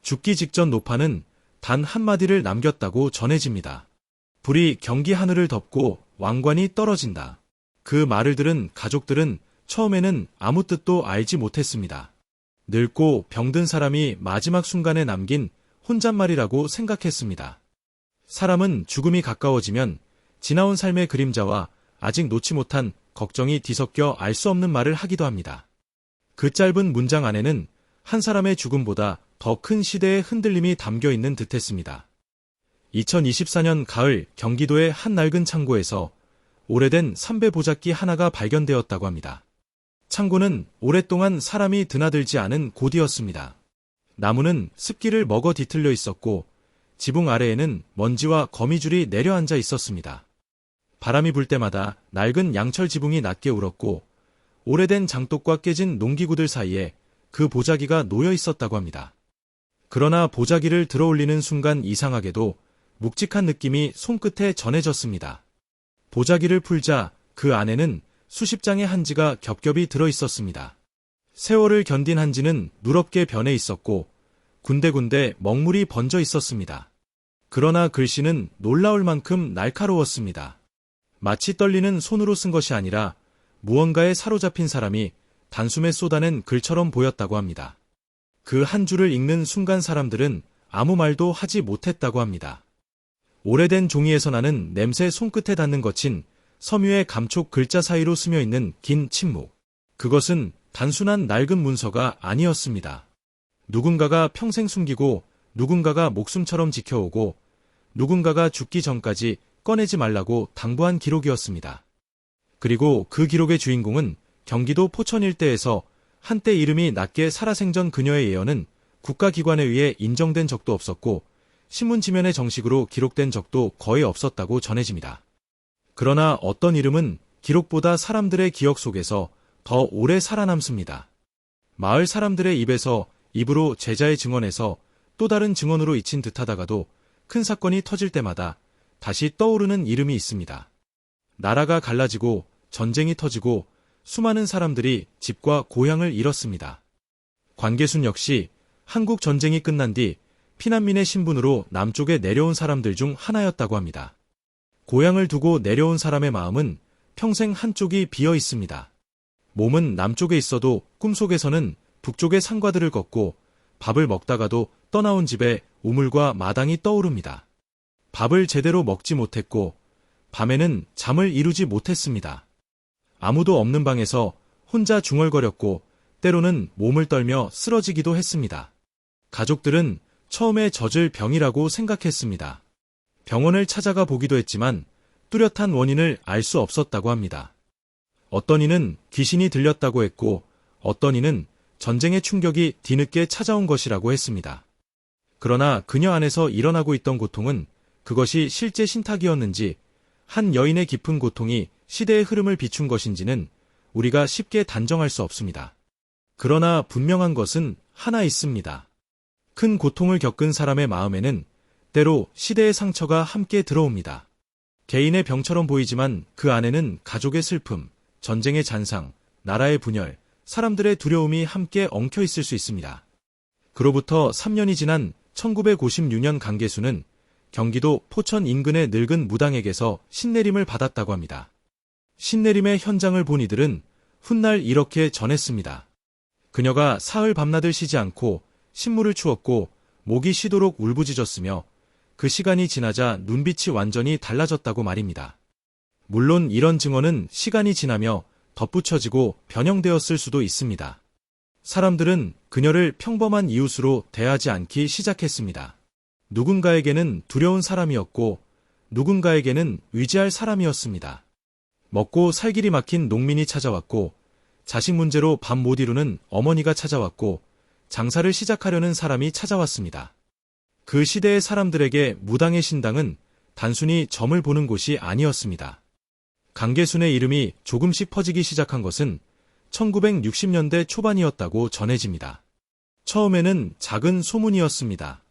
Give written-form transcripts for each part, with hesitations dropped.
죽기 직전 노파는 단 한마디를 남겼다고 전해집니다. 불이 경기 하늘을 덮고 왕관이 떨어진다. 그 말을 들은 가족들은 처음에는 아무 뜻도 알지 못했습니다. 늙고 병든 사람이 마지막 순간에 남긴 혼잣말이라고 생각했습니다. 사람은 죽음이 가까워지면 지나온 삶의 그림자와 아직 놓지 못한 걱정이 뒤섞여 알 수 없는 말을 하기도 합니다. 그 짧은 문장 안에는 한 사람의 죽음보다 더 큰 시대의 흔들림이 담겨 있는 듯했습니다. 2024년 가을 경기도의 한 낡은 창고에서 오래된 삼배 보자기 하나가 발견되었다고 합니다. 창고는 오랫동안 사람이 드나들지 않은 곳이었습니다. 나무는 습기를 먹어 뒤틀려 있었고 지붕 아래에는 먼지와 거미줄이 내려앉아 있었습니다. 바람이 불 때마다 낡은 양철 지붕이 낮게 울었고 오래된 장독과 깨진 농기구들 사이에 그 보자기가 놓여 있었다고 합니다. 그러나 보자기를 들어올리는 순간 이상하게도 묵직한 느낌이 손끝에 전해졌습니다. 보자기를 풀자 그 안에는 수십 장의 한지가 겹겹이 들어 있었습니다. 세월을 견딘 한지는 누렇게 변해 있었고 군데군데 먹물이 번져 있었습니다. 그러나 글씨는 놀라울 만큼 날카로웠습니다. 마치 떨리는 손으로 쓴 것이 아니라 무언가에 사로잡힌 사람이 단숨에 쏟아낸 글처럼 보였다고 합니다. 그 한 줄을 읽는 순간 사람들은 아무 말도 하지 못했다고 합니다. 오래된 종이에서 나는 냄새 손끝에 닿는 거친 섬유의 감촉 글자 사이로 스며있는 긴 침묵. 그것은 단순한 낡은 문서가 아니었습니다. 누군가가 평생 숨기고 누군가가 목숨처럼 지켜오고 누군가가 죽기 전까지 꺼내지 말라고 당부한 기록이었습니다. 그리고 그 기록의 주인공은 경기도 포천 일대에서 한때 이름이 낮게 살아생전 그녀의 예언은 국가기관에 의해 인정된 적도 없었고 신문 지면에 정식으로 기록된 적도 거의 없었다고 전해집니다. 그러나 어떤 이름은 기록보다 사람들의 기억 속에서 더 오래 살아남습니다. 마을 사람들의 입에서 입으로 제자의 증언에서 또 다른 증언으로 잊힌 듯하다가도 큰 사건이 터질 때마다 다시 떠오르는 이름이 있습니다. 나라가 갈라지고 전쟁이 터지고 수많은 사람들이 집과 고향을 잃었습니다. 관계순 역시 한국 전쟁이 끝난 뒤 피난민의 신분으로 남쪽에 내려온 사람들 중 하나였다고 합니다. 고향을 두고 내려온 사람의 마음은 평생 한쪽이 비어 있습니다. 몸은 남쪽에 있어도 꿈속에서는 북쪽의 산과들을 걷고 밥을 먹다가도 떠나온 집에 우물과 마당이 떠오릅니다. 밥을 제대로 먹지 못했고 밤에는 잠을 이루지 못했습니다. 아무도 없는 방에서 혼자 중얼거렸고 때로는 몸을 떨며 쓰러지기도 했습니다. 가족들은 처음에 젖을 병이라고 생각했습니다. 병원을 찾아가 보기도 했지만 뚜렷한 원인을 알 수 없었다고 합니다. 어떤 이는 귀신이 들렸다고 했고 어떤 이는 전쟁의 충격이 뒤늦게 찾아온 것이라고 했습니다. 그러나 그녀 안에서 일어나고 있던 고통은 그것이 실제 신탁이었는지 한 여인의 깊은 고통이 시대의 흐름을 비춘 것인지는 우리가 쉽게 단정할 수 없습니다. 그러나 분명한 것은 하나 있습니다. 큰 고통을 겪은 사람의 마음에는 때로 시대의 상처가 함께 들어옵니다. 개인의 병처럼 보이지만 그 안에는 가족의 슬픔, 전쟁의 잔상, 나라의 분열, 사람들의 두려움이 함께 엉켜 있을 수 있습니다. 그로부터 3년이 지난 1956년 강계수는 경기도 포천 인근의 늙은 무당에게서 신내림을 받았다고 합니다. 신내림의 현장을 본 이들은 훗날 이렇게 전했습니다. 그녀가 사흘 밤낮을 쉬지 않고 신물을 추었고 목이 쉬도록 울부짖었으며 그 시간이 지나자 눈빛이 완전히 달라졌다고 말입니다. 물론 이런 증언은 시간이 지나며 덧붙여지고 변형되었을 수도 있습니다. 사람들은 그녀를 평범한 이웃으로 대하지 않기 시작했습니다. 누군가에게는 두려운 사람이었고 누군가에게는 의지할 사람이었습니다. 먹고 살 길이 막힌 농민이 찾아왔고 자식 문제로 밥 못 이루는 어머니가 찾아왔고 장사를 시작하려는 사람이 찾아왔습니다. 그 시대의 사람들에게 무당의 신당은 단순히 점을 보는 곳이 아니었습니다. 강계순의 이름이 조금씩 퍼지기 시작한 것은 1960년대 초반이었다고 전해집니다. 처음에는 작은 소문이었습니다.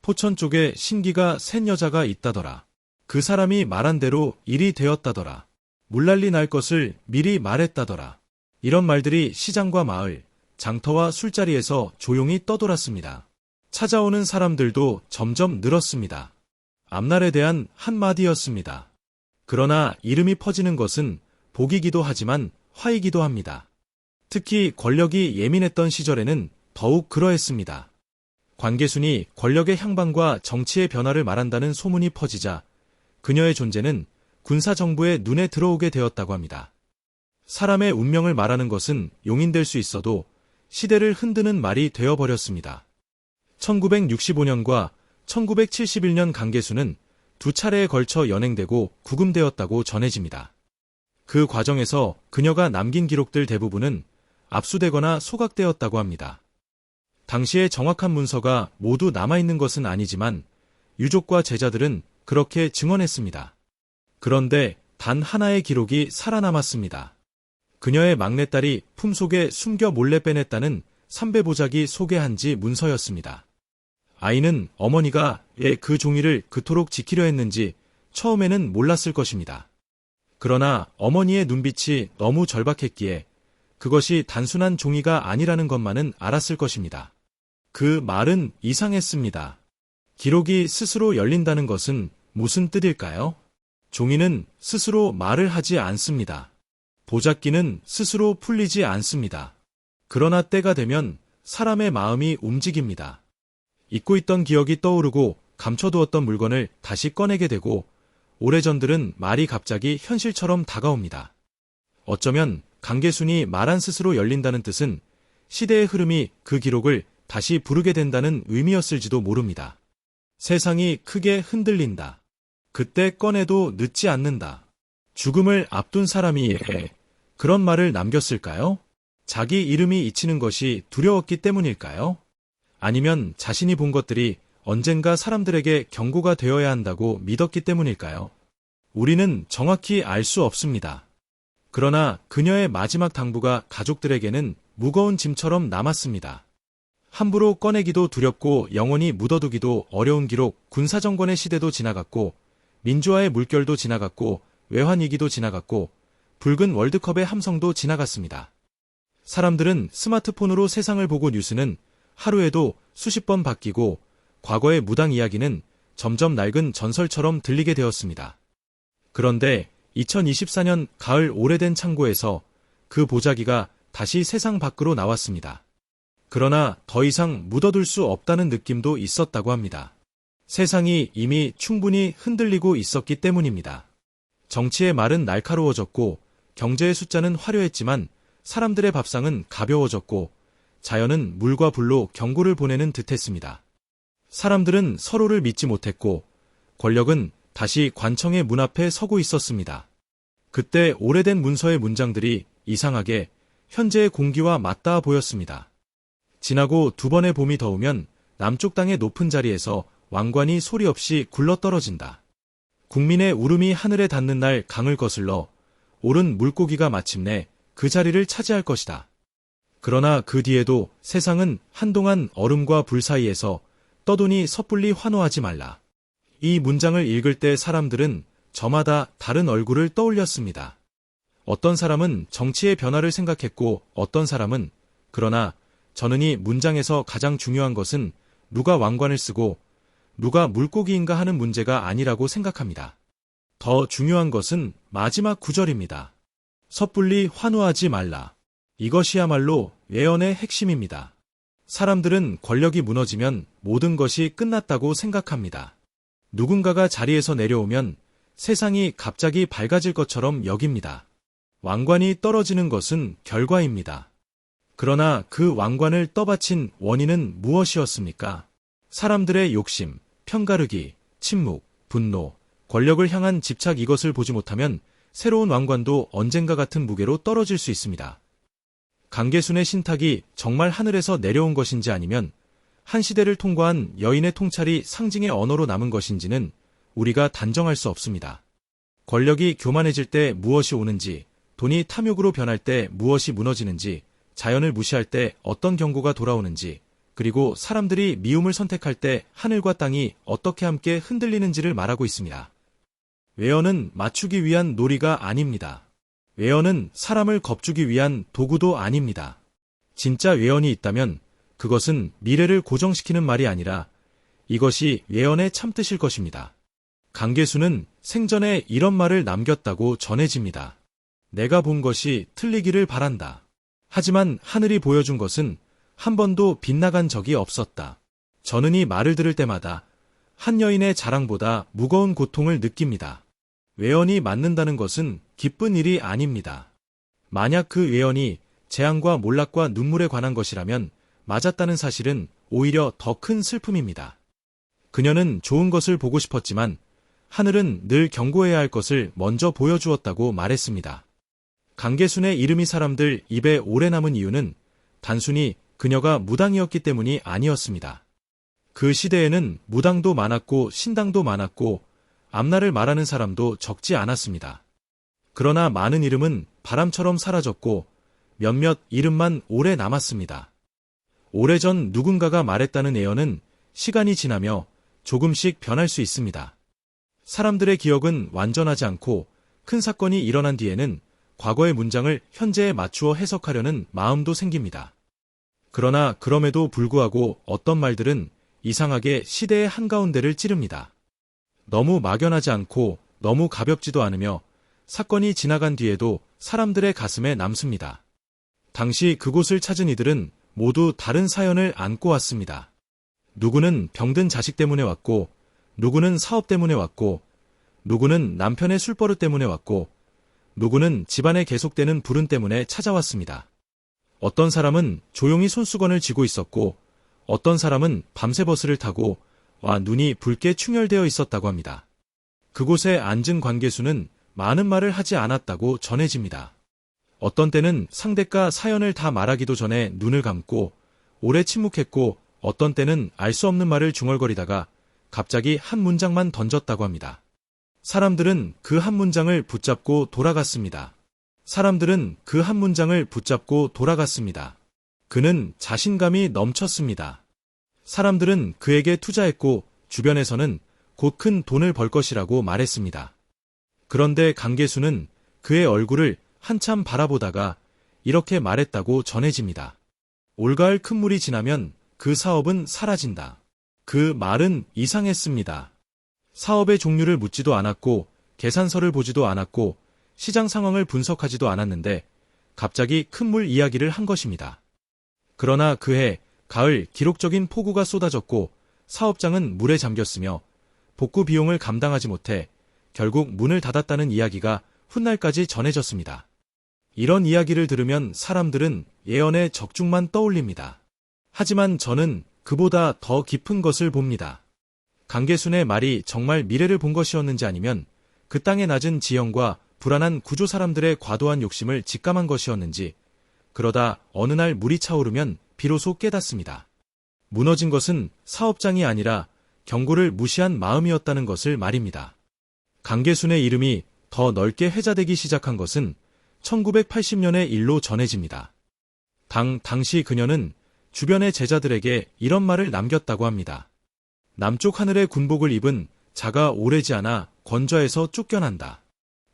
포천 쪽에 신기가 센 여자가 있다더라. 그 사람이 말한 대로 일이 되었다더라. 물난리 날 것을 미리 말했다더라. 이런 말들이 시장과 마을, 장터와 술자리에서 조용히 떠돌았습니다. 찾아오는 사람들도 점점 늘었습니다. 앞날에 대한 한마디였습니다. 그러나 이름이 퍼지는 것은 복이기도 하지만 화이기도 합니다. 특히 권력이 예민했던 시절에는 더욱 그러했습니다. 관계순이 권력의 향방과 정치의 변화를 말한다는 소문이 퍼지자 그녀의 존재는 군사정부의 눈에 들어오게 되었다고 합니다. 사람의 운명을 말하는 것은 용인될 수 있어도 시대를 흔드는 말이 되어버렸습니다. 1965년과 1971년 강계수는 두 차례에 걸쳐 연행되고 구금되었다고 전해집니다. 그 과정에서 그녀가 남긴 기록들 대부분은 압수되거나 소각되었다고 합니다. 당시의 정확한 문서가 모두 남아있는 것은 아니지만 유족과 제자들은 그렇게 증언했습니다. 그런데 단 하나의 기록이 살아남았습니다. 그녀의 막내딸이 품속에 숨겨 몰래 빼냈다는 삼배보자기 소개한지 문서였습니다. 아이는 어머니가 왜 그 종이를 그토록 지키려 했는지 처음에는 몰랐을 것입니다. 그러나 어머니의 눈빛이 너무 절박했기에 그것이 단순한 종이가 아니라는 것만은 알았을 것입니다. 그 말은 이상했습니다. 기록이 스스로 열린다는 것은 무슨 뜻일까요? 종이는 스스로 말을 하지 않습니다. 보잡기는 스스로 풀리지 않습니다. 그러나 때가 되면 사람의 마음이 움직입니다. 잊고 있던 기억이 떠오르고 감춰두었던 물건을 다시 꺼내게 되고 오래전들은 말이 갑자기 현실처럼 다가옵니다. 어쩌면 강계순이 말한 스스로 열린다는 뜻은 시대의 흐름이 그 기록을 다시 부르게 된다는 의미였을지도 모릅니다. 세상이 크게 흔들린다. 그때 꺼내도 늦지 않는다. 죽음을 앞둔 사람이 그런 말을 남겼을까요? 자기 이름이 잊히는 것이 두려웠기 때문일까요? 아니면 자신이 본 것들이 언젠가 사람들에게 경고가 되어야 한다고 믿었기 때문일까요? 우리는 정확히 알 수 없습니다. 그러나 그녀의 마지막 당부가 가족들에게는 무거운 짐처럼 남았습니다. 함부로 꺼내기도 두렵고 영원히 묻어두기도 어려운 기록, 군사정권의 시대도 지나갔고 민주화의 물결도 지나갔고 외환위기도 지나갔고 붉은 월드컵의 함성도 지나갔습니다. 사람들은 스마트폰으로 세상을 보고 뉴스는 하루에도 수십 번 바뀌고 과거의 무당 이야기는 점점 낡은 전설처럼 들리게 되었습니다. 그런데 2024년 가을 오래된 창고에서 그 보자기가 다시 세상 밖으로 나왔습니다. 그러나 더 이상 묻어둘 수 없다는 느낌도 있었다고 합니다. 세상이 이미 충분히 흔들리고 있었기 때문입니다. 정치의 말은 날카로워졌고 경제의 숫자는 화려했지만 사람들의 밥상은 가벼워졌고 자연은 물과 불로 경고를 보내는 듯했습니다. 사람들은 서로를 믿지 못했고 권력은 다시 관청의 문 앞에 서고 있었습니다. 그때 오래된 문서의 문장들이 이상하게 현재의 공기와 맞닿아 보였습니다. 지나고 두 번의 봄이 더우면 남쪽 땅의 높은 자리에서 왕관이 소리 없이 굴러떨어진다. 국민의 울음이 하늘에 닿는 날 강을 거슬러 오른 물고기가 마침내 그 자리를 차지할 것이다. 그러나 그 뒤에도 세상은 한동안 얼음과 불 사이에서 떠도니 섣불리 환호하지 말라. 이 문장을 읽을 때 사람들은 저마다 다른 얼굴을 떠올렸습니다. 어떤 사람은 정치의 변화를 생각했고 어떤 사람은 그러나 저는 이 문장에서 가장 중요한 것은 누가 왕관을 쓰고 누가 물고기인가 하는 문제가 아니라고 생각합니다. 더 중요한 것은 마지막 구절입니다. 섣불리 환호하지 말라. 이것이야말로 예언의 핵심입니다. 사람들은 권력이 무너지면 모든 것이 끝났다고 생각합니다. 누군가가 자리에서 내려오면 세상이 갑자기 밝아질 것처럼 여깁니다. 왕관이 떨어지는 것은 결과입니다. 그러나 그 왕관을 떠받친 원인은 무엇이었습니까? 사람들의 욕심, 편가르기, 침묵, 분노, 권력을 향한 집착 이것을 보지 못하면 새로운 왕관도 언젠가 같은 무게로 떨어질 수 있습니다. 강계순의 신탁이 정말 하늘에서 내려온 것인지 아니면 한 시대를 통과한 여인의 통찰이 상징의 언어로 남은 것인지는 우리가 단정할 수 없습니다. 권력이 교만해질 때 무엇이 오는지, 돈이 탐욕으로 변할 때 무엇이 무너지는지, 자연을 무시할 때 어떤 경고가 돌아오는지, 그리고 사람들이 미움을 선택할 때 하늘과 땅이 어떻게 함께 흔들리는지를 말하고 있습니다. 외연은 맞추기 위한 놀이가 아닙니다. 외연은 사람을 겁주기 위한 도구도 아닙니다. 진짜 외연이 있다면 그것은 미래를 고정시키는 말이 아니라 이것이 예언의 참뜻일 것입니다. 강계수는 생전에 이런 말을 남겼다고 전해집니다. 내가 본 것이 틀리기를 바란다. 하지만 하늘이 보여준 것은 한 번도 빗나간 적이 없었다. 저는 이 말을 들을 때마다 한 여인의 자랑보다 무거운 고통을 느낍니다. 외언이 맞는다는 것은 기쁜 일이 아닙니다. 만약 그 외언이 재앙과 몰락과 눈물에 관한 것이라면 맞았다는 사실은 오히려 더 큰 슬픔입니다. 그녀는 좋은 것을 보고 싶었지만 하늘은 늘 경고해야 할 것을 먼저 보여주었다고 말했습니다. 강계순의 이름이 사람들 입에 오래 남은 이유는 단순히 그녀가 무당이었기 때문이 아니었습니다. 그 시대에는 무당도 많았고 신당도 많았고 앞날을 말하는 사람도 적지 않았습니다. 그러나 많은 이름은 바람처럼 사라졌고 몇몇 이름만 오래 남았습니다. 오래전 누군가가 말했다는 예언은 시간이 지나며 조금씩 변할 수 있습니다. 사람들의 기억은 완전하지 않고 큰 사건이 일어난 뒤에는 과거의 문장을 현재에 맞추어 해석하려는 마음도 생깁니다. 그러나 그럼에도 불구하고 어떤 말들은 이상하게 시대의 한가운데를 찌릅니다. 너무 막연하지 않고 너무 가볍지도 않으며 사건이 지나간 뒤에도 사람들의 가슴에 남습니다. 당시 그곳을 찾은 이들은 모두 다른 사연을 안고 왔습니다. 누구는 병든 자식 때문에 왔고, 누구는 사업 때문에 왔고, 누구는 남편의 술버릇 때문에 왔고, 누구는 집안에 계속되는 불운 때문에 찾아왔습니다. 어떤 사람은 조용히 손수건을 쥐고 있었고, 어떤 사람은 밤새 버스를 타고 와 눈이 붉게 충혈되어 있었다고 합니다. 그곳에 앉은 관계수는 많은 말을 하지 않았다고 전해집니다. 어떤 때는 상대가 사연을 다 말하기도 전에 눈을 감고 오래 침묵했고 어떤 때는 알 수 없는 말을 중얼거리다가 갑자기 한 문장만 던졌다고 합니다. 사람들은 그 한 문장을 붙잡고 돌아갔습니다. 그는 자신감이 넘쳤습니다. 사람들은 그에게 투자했고 주변에서는 곧 큰 돈을 벌 것이라고 말했습니다. 그런데 강계수는 그의 얼굴을 한참 바라보다가 이렇게 말했다고 전해집니다. 올가을 큰 물이 지나면 그 사업은 사라진다. 그 말은 이상했습니다. 사업의 종류를 묻지도 않았고 계산서를 보지도 않았고 시장 상황을 분석하지도 않았는데 갑자기 큰 물 이야기를 한 것입니다. 그러나 그해 가을 기록적인 폭우가 쏟아졌고 사업장은 물에 잠겼으며 복구 비용을 감당하지 못해 결국 문을 닫았다는 이야기가 훗날까지 전해졌습니다. 이런 이야기를 들으면 사람들은 예언의 적중만 떠올립니다. 하지만 저는 그보다 더 깊은 것을 봅니다. 강계순의 말이 정말 미래를 본 것이었는지 아니면 그 땅의 낮은 지형과 불안한 구조 사람들의 과도한 욕심을 직감한 것이었는지 그러다 어느 날 물이 차오르면 비로소 깨닫습니다. 무너진 것은 사업장이 아니라 경고를 무시한 마음이었다는 것을 말입니다. 강계순의 이름이 더 넓게 회자되기 시작한 것은 1980년의 일로 전해집니다. 당시 그녀는 주변의 제자들에게 이런 말을 남겼다고 합니다. 남쪽 하늘의 군복을 입은 자가 오래지 않아 권좌에서 쫓겨난다.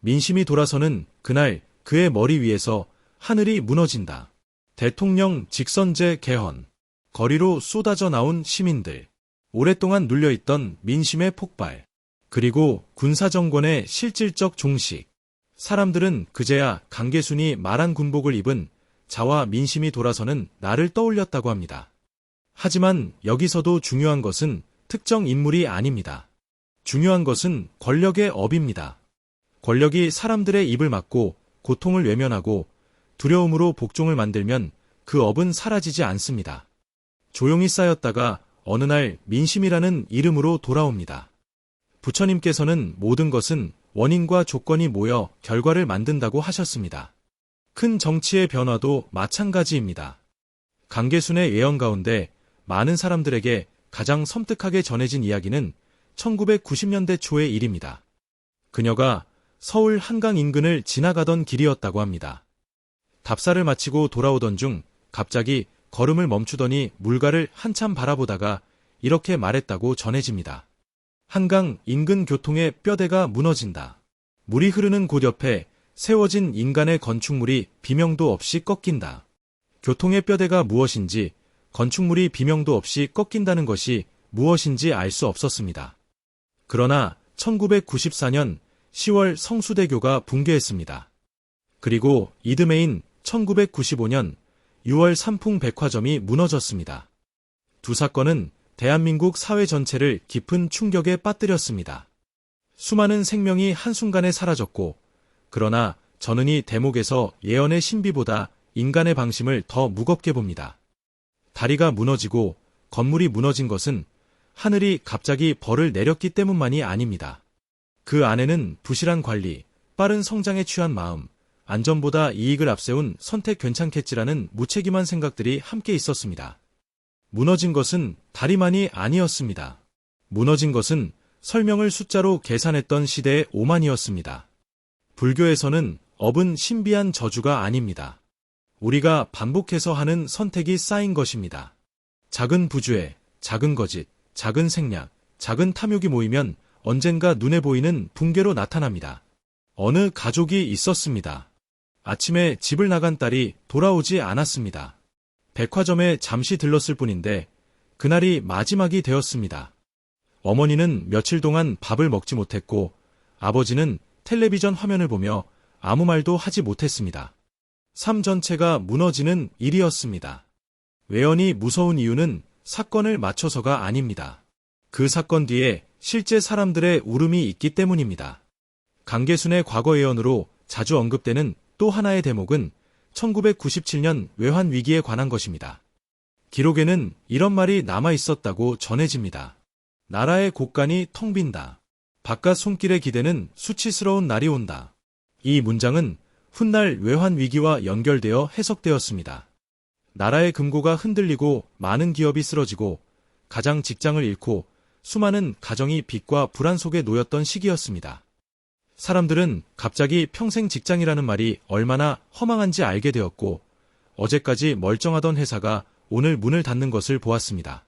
민심이 돌아서는 그날 그의 머리 위에서 하늘이 무너진다. 대통령 직선제 개헌. 거리로 쏟아져 나온 시민들. 오랫동안 눌려있던 민심의 폭발. 그리고 군사정권의 실질적 종식. 사람들은 그제야 강계순이 말한 군복을 입은 자와 민심이 돌아서는 날을 떠올렸다고 합니다. 하지만 여기서도 중요한 것은 특정 인물이 아닙니다. 중요한 것은 권력의 업입니다. 권력이 사람들의 입을 막고 고통을 외면하고 두려움으로 복종을 만들면 그 업은 사라지지 않습니다. 조용히 쌓였다가 어느 날 민심이라는 이름으로 돌아옵니다. 부처님께서는 모든 것은 원인과 조건이 모여 결과를 만든다고 하셨습니다. 큰 정치의 변화도 마찬가지입니다. 강계순의 예언 가운데 많은 사람들에게 가장 섬뜩하게 전해진 이야기는 1990년대 초의 일입니다. 그녀가 서울 한강 인근을 지나가던 길이었다고 합니다. 답사를 마치고 돌아오던 중 갑자기 걸음을 멈추더니 물가를 한참 바라보다가 이렇게 말했다고 전해집니다. 한강 인근 교통의 뼈대가 무너진다. 물이 흐르는 곳 옆에 세워진 인간의 건축물이 비명도 없이 꺾인다. 교통의 뼈대가 무엇인지 건축물이 비명도 없이 꺾인다는 것이 무엇인지 알 수 없었습니다. 그러나 1994년 10월 성수대교가 붕괴했습니다. 그리고 이듬해인 1995년 6월 삼풍백화점이 무너졌습니다. 두 사건은 대한민국 사회 전체를 깊은 충격에 빠뜨렸습니다. 수많은 생명이 한순간에 사라졌고, 그러나 저는 이 대목에서 예언의 신비보다 인간의 방심을 더 무겁게 봅니다. 다리가 무너지고 건물이 무너진 것은 하늘이 갑자기 벌을 내렸기 때문만이 아닙니다. 그 안에는 부실한 관리, 빠른 성장에 취한 마음, 안전보다 이익을 앞세운 선택 괜찮겠지라는 무책임한 생각들이 함께 있었습니다. 무너진 것은 다리만이 아니었습니다. 무너진 것은 설명을 숫자로 계산했던 시대의 오만이었습니다. 불교에서는 업은 신비한 저주가 아닙니다. 우리가 반복해서 하는 선택이 쌓인 것입니다. 작은 부주의, 작은 거짓, 작은 생략, 작은 탐욕이 모이면 언젠가 눈에 보이는 붕괴로 나타납니다. 어느 가족이 있었습니다. 아침에 집을 나간 딸이 돌아오지 않았습니다. 백화점에 잠시 들렀을 뿐인데 그날이 마지막이 되었습니다. 어머니는 며칠 동안 밥을 먹지 못했고 아버지는 텔레비전 화면을 보며 아무 말도 하지 못했습니다. 삶 전체가 무너지는 일이었습니다. 외연이 무서운 이유는 사건을 맞춰서가 아닙니다. 그 사건 뒤에 실제 사람들의 울음이 있기 때문입니다. 강계순의 과거 예언으로 자주 언급되는 또 하나의 대목은 1997년 외환위기에 관한 것입니다. 기록에는 이런 말이 남아 있었다고 전해집니다. 나라의 곳간이 텅 빈다. 바깥 손길에 기대는 수치스러운 날이 온다. 이 문장은 훗날 외환위기와 연결되어 해석되었습니다. 나라의 금고가 흔들리고 많은 기업이 쓰러지고 가장 직장을 잃고 수많은 가정이 빚과 불안 속에 놓였던 시기였습니다. 사람들은 갑자기 평생 직장이라는 말이 얼마나 허망한지 알게 되었고 어제까지 멀쩡하던 회사가 오늘 문을 닫는 것을 보았습니다.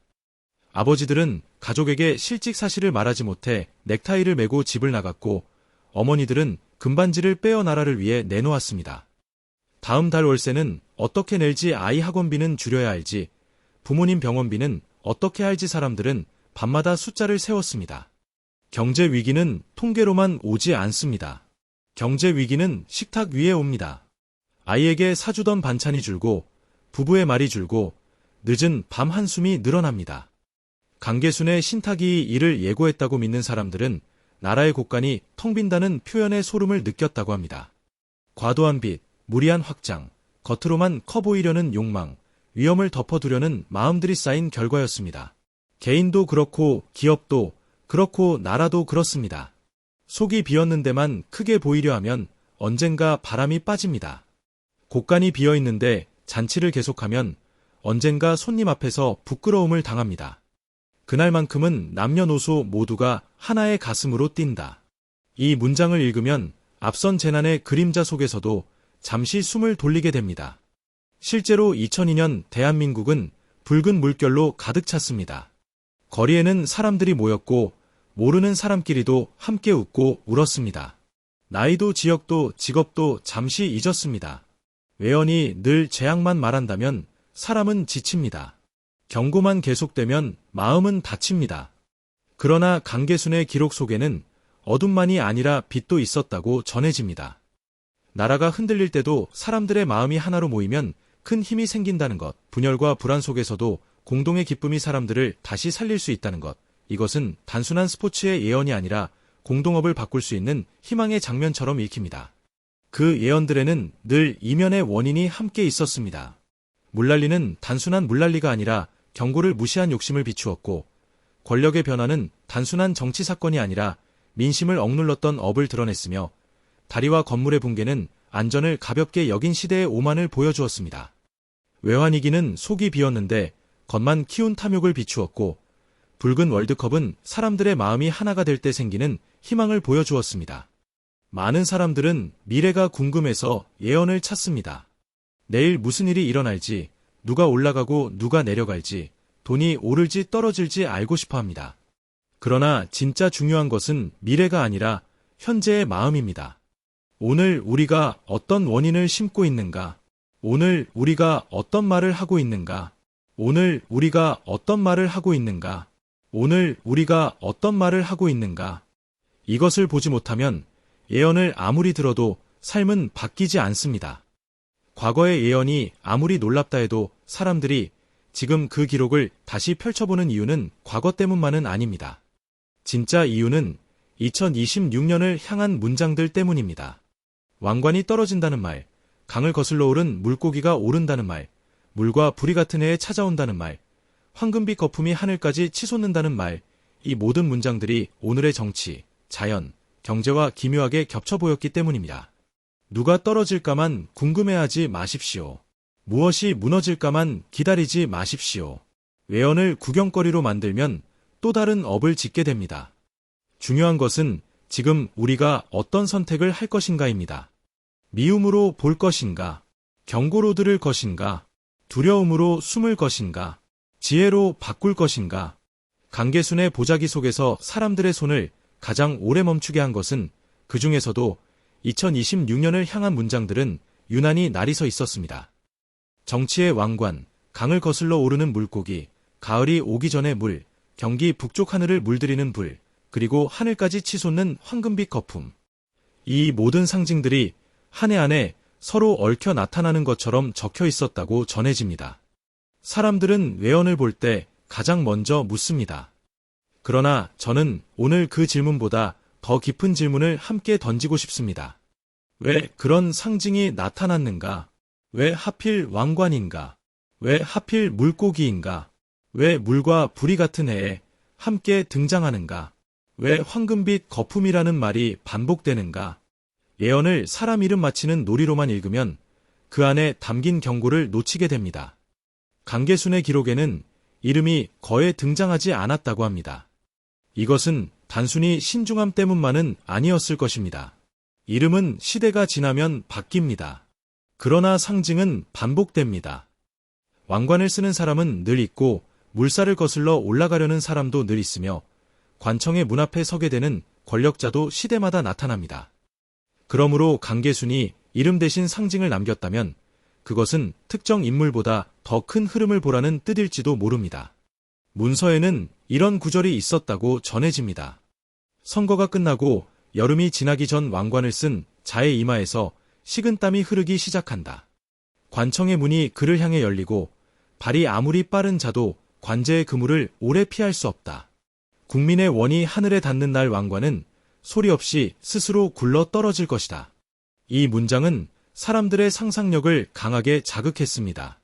아버지들은 가족에게 실직 사실을 말하지 못해 넥타이를 메고 집을 나갔고 어머니들은 금반지를 빼어 나라를 위해 내놓았습니다. 다음 달 월세는 어떻게 낼지 아이 학원비는 줄여야 알지 부모님 병원비는 어떻게 할지 사람들은 밤마다 숫자를 세웠습니다. 경제 위기는 통계로만 오지 않습니다. 경제 위기는 식탁 위에 옵니다. 아이에게 사주던 반찬이 줄고 부부의 말이 줄고 늦은 밤 한숨이 늘어납니다. 강계순의 신탁이 이를 예고했다고 믿는 사람들은 나라의 곳간이 텅 빈다는 표현에 소름을 느꼈다고 합니다. 과도한 빚, 무리한 확장, 겉으로만 커 보이려는 욕망, 위험을 덮어두려는 마음들이 쌓인 결과였습니다. 개인도 그렇고 기업도 그렇고 나라도 그렇습니다. 속이 비었는 데만 크게 보이려 하면 언젠가 바람이 빠집니다. 곳간이 비어있는데 잔치를 계속하면 언젠가 손님 앞에서 부끄러움을 당합니다. 그날만큼은 남녀노소 모두가 하나의 가슴으로 뛴다. 이 문장을 읽으면 앞선 재난의 그림자 속에서도 잠시 숨을 돌리게 됩니다. 실제로 2002년 대한민국은 붉은 물결로 가득 찼습니다. 거리에는 사람들이 모였고 모르는 사람끼리도 함께 웃고 울었습니다. 나이도 지역도 직업도 잠시 잊었습니다. 외연이 늘 재앙만 말한다면 사람은 지칩니다. 경고만 계속되면 마음은 다칩니다. 그러나 강계순의 기록 속에는 어둠만이 아니라 빛도 있었다고 전해집니다. 나라가 흔들릴 때도 사람들의 마음이 하나로 모이면 큰 힘이 생긴다는 것, 분열과 불안 속에서도 공동의 기쁨이 사람들을 다시 살릴 수 있다는 것, 이것은 단순한 스포츠의 예언이 아니라 공동업을 바꿀 수 있는 희망의 장면처럼 읽힙니다. 그 예언들에는 늘 이면의 원인이 함께 있었습니다. 물난리는 단순한 물난리가 아니라 경고를 무시한 욕심을 비추었고 권력의 변화는 단순한 정치 사건이 아니라 민심을 억눌렀던 업을 드러냈으며 다리와 건물의 붕괴는 안전을 가볍게 여긴 시대의 오만을 보여주었습니다. 외환위기는 속이 비었는데 겉만 키운 탐욕을 비추었고 붉은 월드컵은 사람들의 마음이 하나가 될 때 생기는 희망을 보여주었습니다. 많은 사람들은 미래가 궁금해서 예언을 찾습니다. 내일 무슨 일이 일어날지, 누가 올라가고 누가 내려갈지, 돈이 오를지 떨어질지 알고 싶어 합니다. 그러나 진짜 중요한 것은 미래가 아니라 현재의 마음입니다. 오늘 우리가 어떤 원인을 심고 있는가? 오늘 우리가 어떤 말을 하고 있는가? 오늘 우리가 어떤 말을 하고 있는가? 오늘 우리가 어떤 말을 하고 있는가? 이것을 보지 못하면 예언을 아무리 들어도 삶은 바뀌지 않습니다. 과거의 예언이 아무리 놀랍다 해도 사람들이 지금 그 기록을 다시 펼쳐보는 이유는 과거 때문만은 아닙니다. 진짜 이유는 2026년을 향한 문장들 때문입니다. 왕관이 떨어진다는 말, 강을 거슬러 오른 물고기가 오른다는 말, 물과 불이 같은 해에 찾아온다는 말, 황금빛 거품이 하늘까지 치솟는다는 말, 이 모든 문장들이 오늘의 정치, 자연, 경제와 기묘하게 겹쳐 보였기 때문입니다. 누가 떨어질까만 궁금해하지 마십시오. 무엇이 무너질까만 기다리지 마십시오. 외연을 구경거리로 만들면 또 다른 업을 짓게 됩니다. 중요한 것은 지금 우리가 어떤 선택을 할 것인가입니다. 미움으로 볼 것인가? 경고로 들을 것인가? 두려움으로 숨을 것인가? 지혜로 바꿀 것인가? 강계순의 보자기 속에서 사람들의 손을 가장 오래 멈추게 한 것은 그 중에서도 2026년을 향한 문장들은 유난히 날이 서 있었습니다. 정치의 왕관, 강을 거슬러 오르는 물고기, 가을이 오기 전의 물, 경기 북쪽 하늘을 물들이는 불, 그리고 하늘까지 치솟는 황금빛 거품. 이 모든 상징들이 한 해 안에 서로 얽혀 나타나는 것처럼 적혀 있었다고 전해집니다. 사람들은 외연을 볼 때 가장 먼저 묻습니다. 그러나 저는 오늘 그 질문보다 더 깊은 질문을 함께 던지고 싶습니다. 왜 그런 상징이 나타났는가? 왜 하필 왕관인가? 왜 하필 물고기인가? 왜 물과 불이 같은 해에 함께 등장하는가? 왜 황금빛 거품이라는 말이 반복되는가? 예언을 사람 이름 맞히는 놀이로만 읽으면 그 안에 담긴 경고를 놓치게 됩니다. 강계순의 기록에는 이름이 거의 등장하지 않았다고 합니다. 이것은 단순히 신중함 때문만은 아니었을 것입니다. 이름은 시대가 지나면 바뀝니다. 그러나 상징은 반복됩니다. 왕관을 쓰는 사람은 늘 있고 물살을 거슬러 올라가려는 사람도 늘 있으며 관청의 문 앞에 서게 되는 권력자도 시대마다 나타납니다. 그러므로 강계순이 이름 대신 상징을 남겼다면 그것은 특정 인물보다 더 큰 흐름을 보라는 뜻일지도 모릅니다. 문서에는 이런 구절이 있었다고 전해집니다. 선거가 끝나고 여름이 지나기 전 왕관을 쓴 자의 이마에서 식은땀이 흐르기 시작한다. 관청의 문이 그를 향해 열리고 발이 아무리 빠른 자도 관제의 그물을 오래 피할 수 없다. 국민의 원이 하늘에 닿는 날 왕관은 소리 없이 스스로 굴러 떨어질 것이다. 이 문장은 사람들의 상상력을 강하게 자극했습니다.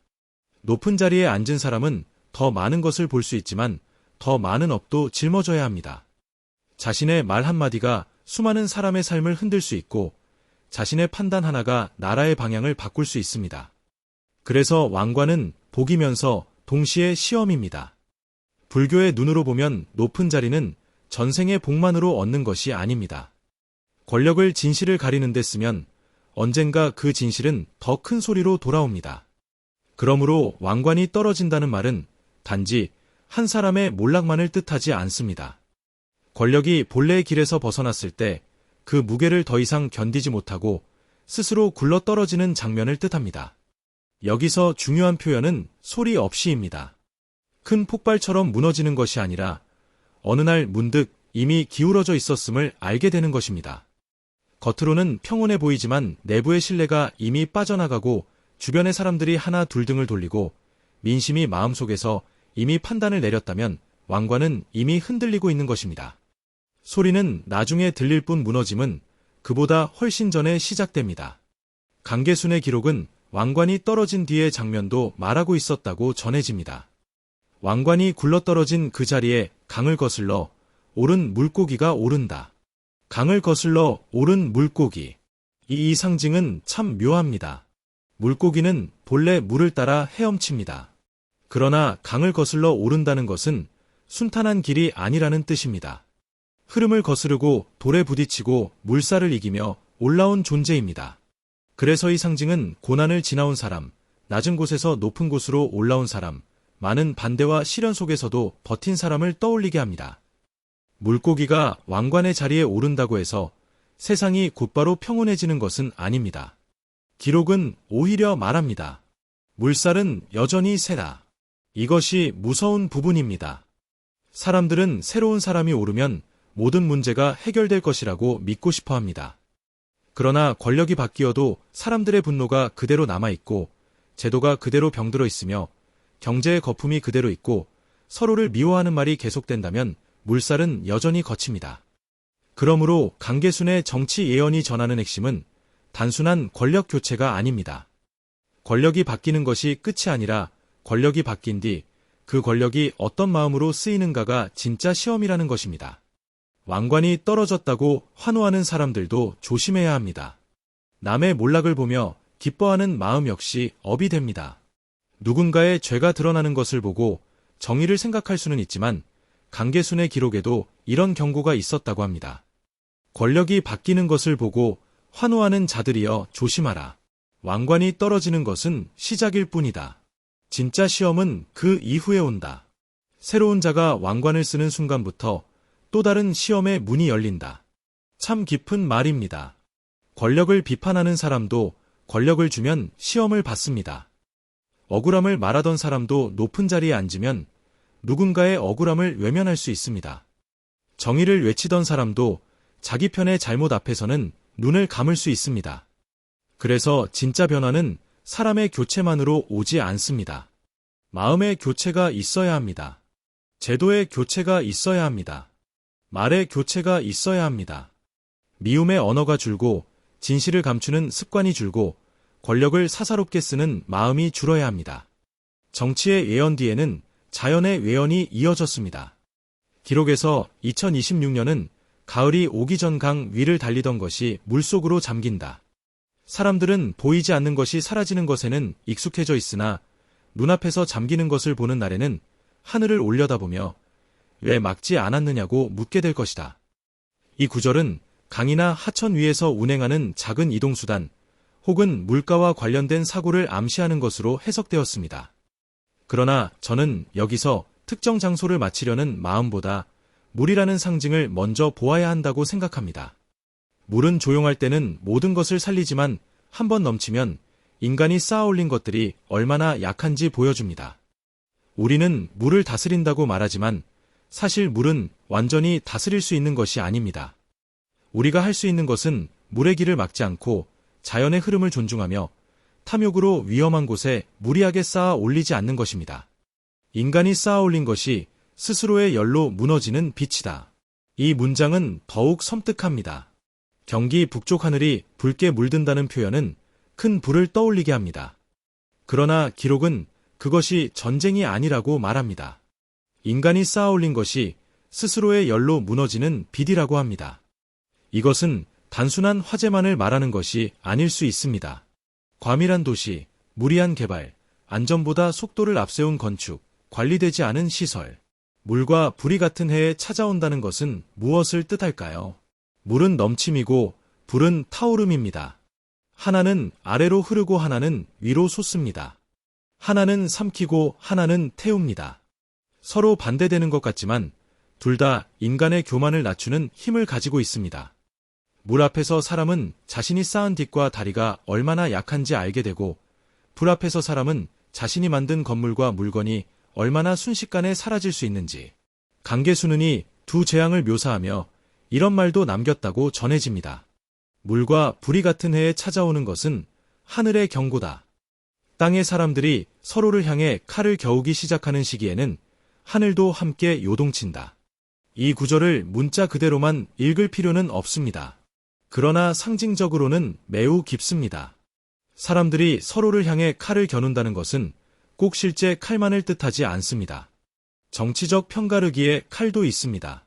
높은 자리에 앉은 사람은 더 많은 것을 볼 수 있지만 더 많은 업도 짊어져야 합니다. 자신의 말 한마디가 수많은 사람의 삶을 흔들 수 있고 자신의 판단 하나가 나라의 방향을 바꿀 수 있습니다. 그래서 왕관은 복이면서 동시에 시험입니다. 불교의 눈으로 보면 높은 자리는 전생의 복만으로 얻는 것이 아닙니다. 권력을 진실을 가리는 데 쓰면 언젠가 그 진실은 더 큰 소리로 돌아옵니다. 그러므로 왕관이 떨어진다는 말은 단지 한 사람의 몰락만을 뜻하지 않습니다. 권력이 본래의 길에서 벗어났을 때 그 무게를 더 이상 견디지 못하고 스스로 굴러 떨어지는 장면을 뜻합니다. 여기서 중요한 표현은 소리 없이입니다. 큰 폭발처럼 무너지는 것이 아니라 어느 날 문득 이미 기울어져 있었음을 알게 되는 것입니다. 겉으로는 평온해 보이지만 내부의 신뢰가 이미 빠져나가고 주변의 사람들이 하나 둘 등을 돌리고 민심이 마음속에서 이미 판단을 내렸다면 왕관은 이미 흔들리고 있는 것입니다. 소리는 나중에 들릴 뿐 무너짐은 그보다 훨씬 전에 시작됩니다. 강계순의 기록은 왕관이 떨어진 뒤의 장면도 말하고 있었다고 전해집니다. 왕관이 굴러떨어진 그 자리에 강을 거슬러 오른 물고기가 오른다. 강을 거슬러 오른 물고기. 이 상징은 참 묘합니다. 물고기는 본래 물을 따라 헤엄칩니다. 그러나 강을 거슬러 오른다는 것은 순탄한 길이 아니라는 뜻입니다. 흐름을 거스르고 돌에 부딪히고 물살을 이기며 올라온 존재입니다. 그래서 이 상징은 고난을 지나온 사람, 낮은 곳에서 높은 곳으로 올라온 사람, 많은 반대와 시련 속에서도 버틴 사람을 떠올리게 합니다. 물고기가 왕관의 자리에 오른다고 해서 세상이 곧바로 평온해지는 것은 아닙니다. 기록은 오히려 말합니다. 물살은 여전히 세다. 이것이 무서운 부분입니다. 사람들은 새로운 사람이 오르면 모든 문제가 해결될 것이라고 믿고 싶어 합니다. 그러나 권력이 바뀌어도 사람들의 분노가 그대로 남아있고 제도가 그대로 병들어 있으며 경제의 거품이 그대로 있고 서로를 미워하는 말이 계속된다면 물살은 여전히 거칩니다. 그러므로 강계순의 정치 예언이 전하는 핵심은 단순한 권력 교체가 아닙니다. 권력이 바뀌는 것이 끝이 아니라 권력이 바뀐 뒤 그 권력이 어떤 마음으로 쓰이는가가 진짜 시험이라는 것입니다. 왕관이 떨어졌다고 환호하는 사람들도 조심해야 합니다. 남의 몰락을 보며 기뻐하는 마음 역시 업이 됩니다. 누군가의 죄가 드러나는 것을 보고 정의를 생각할 수는 있지만 강계순의 기록에도 이런 경고가 있었다고 합니다. 권력이 바뀌는 것을 보고 환호하는 자들이여 조심하라. 왕관이 떨어지는 것은 시작일 뿐이다. 진짜 시험은 그 이후에 온다. 새로운 자가 왕관을 쓰는 순간부터 또 다른 시험의 문이 열린다. 참 깊은 말입니다. 권력을 비판하는 사람도 권력을 주면 시험을 받습니다. 억울함을 말하던 사람도 높은 자리에 앉으면 누군가의 억울함을 외면할 수 있습니다. 정의를 외치던 사람도 자기 편의 잘못 앞에서는 눈을 감을 수 있습니다. 그래서 진짜 변화는 사람의 교체만으로 오지 않습니다. 마음의 교체가 있어야 합니다. 제도의 교체가 있어야 합니다. 말의 교체가 있어야 합니다. 미움의 언어가 줄고 진실을 감추는 습관이 줄고 권력을 사사롭게 쓰는 마음이 줄어야 합니다. 정치의 예언 뒤에는 자연의 외연이 이어졌습니다. 기록에서 2026년은 가을이 오기 전 강 위를 달리던 것이 물속으로 잠긴다. 사람들은 보이지 않는 것이 사라지는 것에는 익숙해져 있으나 눈앞에서 잠기는 것을 보는 날에는 하늘을 올려다보며 왜 막지 않았느냐고 묻게 될 것이다. 이 구절은 강이나 하천 위에서 운행하는 작은 이동수단 혹은 물가와 관련된 사고를 암시하는 것으로 해석되었습니다. 그러나 저는 여기서 특정 장소를 마치려는 마음보다 물이라는 상징을 먼저 보아야 한다고 생각합니다. 물은 조용할 때는 모든 것을 살리지만 한번 넘치면 인간이 쌓아올린 것들이 얼마나 약한지 보여줍니다. 우리는 물을 다스린다고 말하지만 사실 물은 완전히 다스릴 수 있는 것이 아닙니다. 우리가 할 수 있는 것은 물의 길을 막지 않고 자연의 흐름을 존중하며 탐욕으로 위험한 곳에 무리하게 쌓아 올리지 않는 것입니다. 인간이 쌓아 올린 것이 스스로의 열로 무너지는 빛이다. 이 문장은 더욱 섬뜩합니다. 경기 북쪽 하늘이 붉게 물든다는 표현은 큰 불을 떠올리게 합니다. 그러나 기록은 그것이 전쟁이 아니라고 말합니다. 인간이 쌓아올린 것이 스스로의 열로 무너지는 빛이라고 합니다. 이것은 단순한 화재만을 말하는 것이 아닐 수 있습니다. 과밀한 도시, 무리한 개발, 안전보다 속도를 앞세운 건축, 관리되지 않은 시설, 물과 불이 같은 해에 찾아온다는 것은 무엇을 뜻할까요? 물은 넘침이고 불은 타오름입니다. 하나는 아래로 흐르고 하나는 위로 솟습니다. 하나는 삼키고 하나는 태웁니다. 서로 반대되는 것 같지만 둘 다 인간의 교만을 낮추는 힘을 가지고 있습니다. 물 앞에서 사람은 자신이 쌓은 뒷과 다리가 얼마나 약한지 알게 되고 불 앞에서 사람은 자신이 만든 건물과 물건이 얼마나 순식간에 사라질 수 있는지. 강계순은이 두 재앙을 묘사하며 이런 말도 남겼다고 전해집니다. 물과 불이 같은 해에 찾아오는 것은 하늘의 경고다. 땅의 사람들이 서로를 향해 칼을 겨우기 시작하는 시기에는 하늘도 함께 요동친다. 이 구절을 문자 그대로만 읽을 필요는 없습니다. 그러나 상징적으로는 매우 깊습니다. 사람들이 서로를 향해 칼을 겨눈다는 것은 꼭 실제 칼만을 뜻하지 않습니다. 정치적 편가르기에 칼도 있습니다.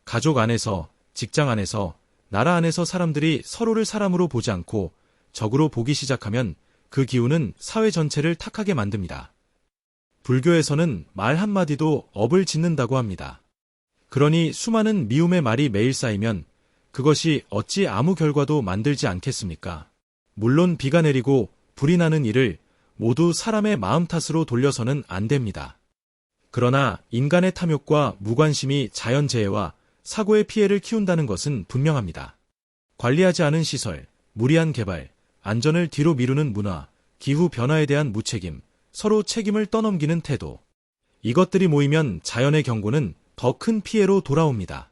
가족 안에서, 직장 안에서, 나라 안에서 사람들이 서로를 사람으로 보지 않고 적으로 보기 시작하면 그 기운은 사회 전체를 탁하게 만듭니다. 불교에서는 말 한마디도 업을 짓는다고 합니다. 그러니 수많은 미움의 말이 매일 쌓이면 그것이 어찌 아무 결과도 만들지 않겠습니까? 물론 비가 내리고 불이 나는 일을 모두 사람의 마음 탓으로 돌려서는 안 됩니다. 그러나 인간의 탐욕과 무관심이 자연재해와 사고의 피해를 키운다는 것은 분명합니다. 관리하지 않은 시설, 무리한 개발, 안전을 뒤로 미루는 문화, 기후 변화에 대한 무책임, 서로 책임을 떠넘기는 태도, 이것들이 모이면 자연의 경고는 더 큰 피해로 돌아옵니다.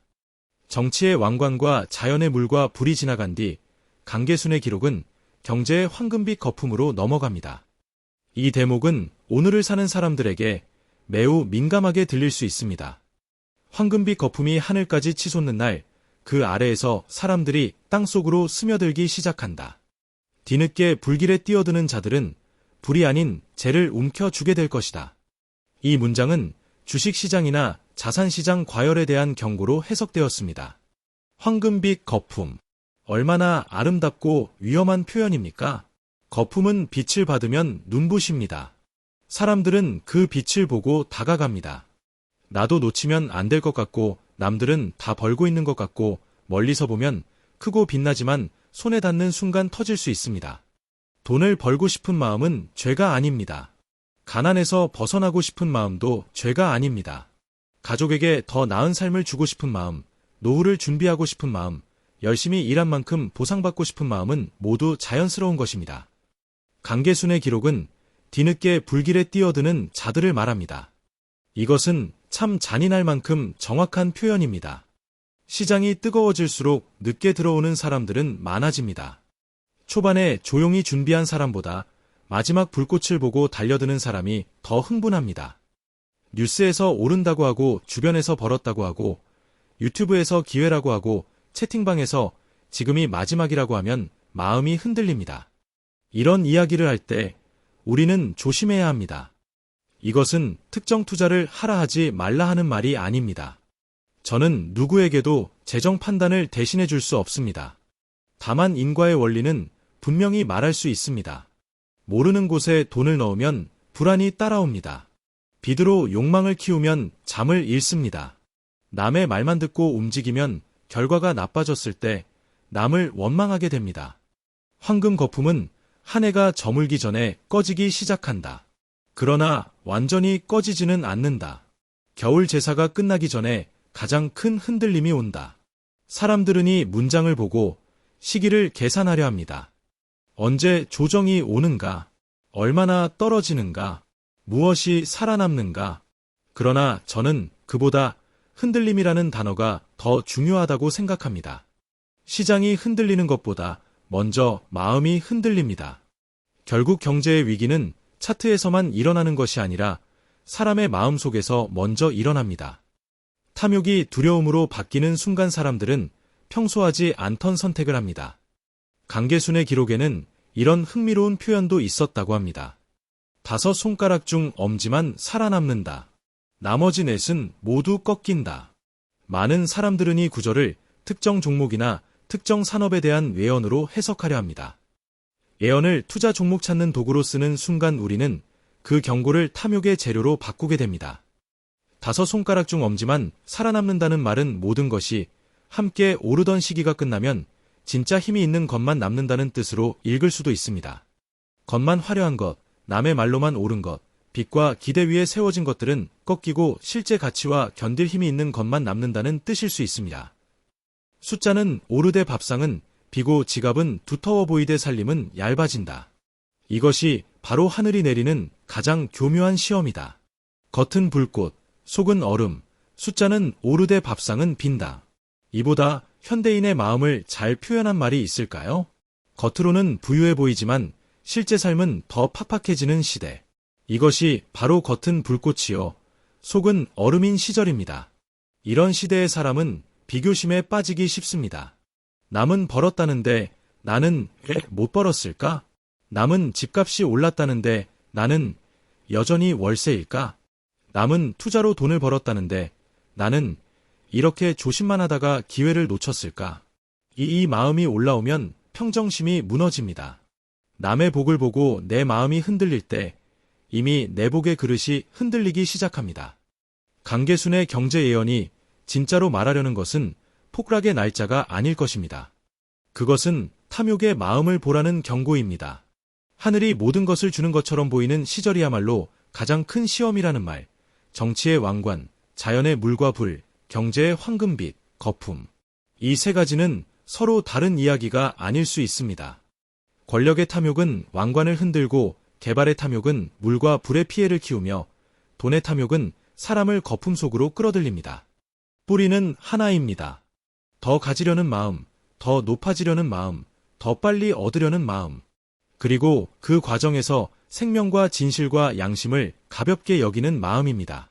정치의 왕관과 자연의 물과 불이 지나간 뒤 강계순의 기록은 경제의 황금빛 거품으로 넘어갑니다. 이 대목은 오늘을 사는 사람들에게 매우 민감하게 들릴 수 있습니다. 황금빛 거품이 하늘까지 치솟는 날, 그 아래에서 사람들이 땅속으로 스며들기 시작한다. 뒤늦게 불길에 뛰어드는 자들은 불이 아닌 재를 움켜쥐게 될 것이다. 이 문장은 주식시장이나 자산시장 과열에 대한 경고로 해석되었습니다. 황금빛 거품. 얼마나 아름답고 위험한 표현입니까? 거품은 빛을 받으면 눈부십니다. 사람들은 그 빛을 보고 다가갑니다. 나도 놓치면 안 될 것 같고 남들은 다 벌고 있는 것 같고 멀리서 보면 크고 빛나지만 손에 닿는 순간 터질 수 있습니다. 돈을 벌고 싶은 마음은 죄가 아닙니다. 가난에서 벗어나고 싶은 마음도 죄가 아닙니다. 가족에게 더 나은 삶을 주고 싶은 마음, 노후를 준비하고 싶은 마음, 열심히 일한 만큼 보상받고 싶은 마음은 모두 자연스러운 것입니다. 강계순의 기록은 뒤늦게 불길에 뛰어드는 자들을 말합니다. 이것은 참 잔인할 만큼 정확한 표현입니다. 시장이 뜨거워질수록 늦게 들어오는 사람들은 많아집니다. 초반에 조용히 준비한 사람보다 마지막 불꽃을 보고 달려드는 사람이 더 흥분합니다. 뉴스에서 오른다고 하고 주변에서 벌었다고 하고 유튜브에서 기회라고 하고 채팅방에서 지금이 마지막이라고 하면 마음이 흔들립니다. 이런 이야기를 할 때 우리는 조심해야 합니다. 이것은 특정 투자를 하라 하지 말라 하는 말이 아닙니다. 저는 누구에게도 재정 판단을 대신해 줄 수 없습니다. 다만 인과의 원리는 분명히 말할 수 있습니다. 모르는 곳에 돈을 넣으면 불안이 따라옵니다. 비드로 욕망을 키우면 잠을 잃습니다. 남의 말만 듣고 움직이면 결과가 나빠졌을 때 남을 원망하게 됩니다. 황금 거품은 한 해가 저물기 전에 꺼지기 시작한다. 그러나 완전히 꺼지지는 않는다. 겨울 제사가 끝나기 전에 가장 큰 흔들림이 온다. 사람들은 이 문장을 보고 시기를 계산하려 합니다. 언제 조정이 오는가? 얼마나 떨어지는가? 무엇이 살아남는가? 그러나 저는 그보다 흔들림이라는 단어가 더 중요하다고 생각합니다. 시장이 흔들리는 것보다 먼저 마음이 흔들립니다. 결국 경제의 위기는 차트에서만 일어나는 것이 아니라 사람의 마음 속에서 먼저 일어납니다. 탐욕이 두려움으로 바뀌는 순간 사람들은 평소 하지 않던 선택을 합니다. 강계순의 기록에는 이런 흥미로운 표현도 있었다고 합니다. 5 손가락 중 엄지만 살아남는다. 나머지 넷은 모두 꺾인다. 많은 사람들은 이 구절을 특정 종목이나 특정 산업에 대한 외연으로 해석하려 합니다. 예언을 투자 종목 찾는 도구로 쓰는 순간 우리는 그 경고를 탐욕의 재료로 바꾸게 됩니다. 5 손가락 중 엄지만 살아남는다는 말은 모든 것이 함께 오르던 시기가 끝나면 진짜 힘이 있는 것만 남는다는 뜻으로 읽을 수도 있습니다. 겉만 화려한 것, 남의 말로만 옳은 것, 빛과 기대 위에 세워진 것들은 꺾이고 실제 가치와 견딜 힘이 있는 것만 남는다는 뜻일 수 있습니다. 숫자는 오르되 밥상은 비고 지갑은 두터워 보이되 살림은 얇아진다. 이것이 바로 하늘이 내리는 가장 교묘한 시험이다. 겉은 불꽃, 속은 얼음, 숫자는 오르되 밥상은 빈다. 이보다 현대인의 마음을 잘 표현한 말이 있을까요? 겉으로는 부유해 보이지만 실제 삶은 더 팍팍해지는 시대. 이것이 바로 겉은 불꽃이요, 속은 얼음인 시절입니다. 이런 시대의 사람은 비교심에 빠지기 쉽습니다. 남은 벌었다는데 나는 왜 못 벌었을까? 남은 집값이 올랐다는데 나는 여전히 월세일까? 남은 투자로 돈을 벌었다는데 나는 이렇게 조심만 하다가 기회를 놓쳤을까? 이 마음이 올라오면 평정심이 무너집니다. 남의 복을 보고 내 마음이 흔들릴 때 이미 내 복의 그릇이 흔들리기 시작합니다. 강계순의 경제 예언이 진짜로 말하려는 것은 폭락의 날짜가 아닐 것입니다. 그것은 탐욕의 마음을 보라는 경고입니다. 하늘이 모든 것을 주는 것처럼 보이는 시절이야말로 가장 큰 시험이라는 말, 정치의 왕관, 자연의 물과 불, 경제의 황금빛, 거품. 이 3가지는 서로 다른 이야기가 아닐 수 있습니다. 권력의 탐욕은 왕관을 흔들고 개발의 탐욕은 물과 불의 피해를 키우며 돈의 탐욕은 사람을 거품 속으로 끌어들입니다. 뿌리는 하나입니다. 더 가지려는 마음, 더 높아지려는 마음, 더 빨리 얻으려는 마음. 그리고 그 과정에서 생명과 진실과 양심을 가볍게 여기는 마음입니다.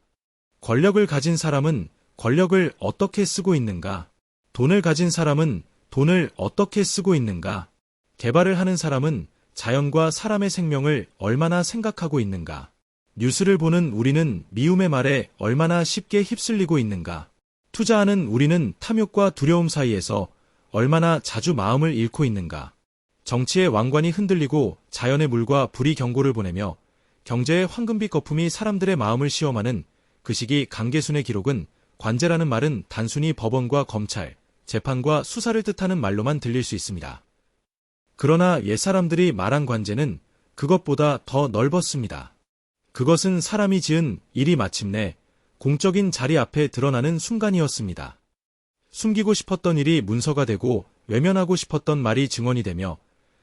권력을 가진 사람은 권력을 어떻게 쓰고 있는가? 돈을 가진 사람은 돈을 어떻게 쓰고 있는가? 개발을 하는 사람은 자연과 사람의 생명을 얼마나 생각하고 있는가? 뉴스를 보는 우리는 미움의 말에 얼마나 쉽게 휩쓸리고 있는가? 투자하는 우리는 탐욕과 두려움 사이에서 얼마나 자주 마음을 잃고 있는가? 정치의 왕관이 흔들리고 자연의 물과 불이 경고를 보내며 경제의 황금빛 거품이 사람들의 마음을 시험하는 그 시기 강계순의 기록은 관제라는 말은 단순히 법원과 검찰, 재판과 수사를 뜻하는 말로만 들릴 수 있습니다. 그러나 옛사람들이 말한 관제는 그것보다 더 넓었습니다. 그것은 사람이 지은 일이 마침내 공적인 자리 앞에 드러나는 순간이었습니다. 숨기고 싶었던 일이 문서가 되고 외면하고 싶었던 말이 증언이 되며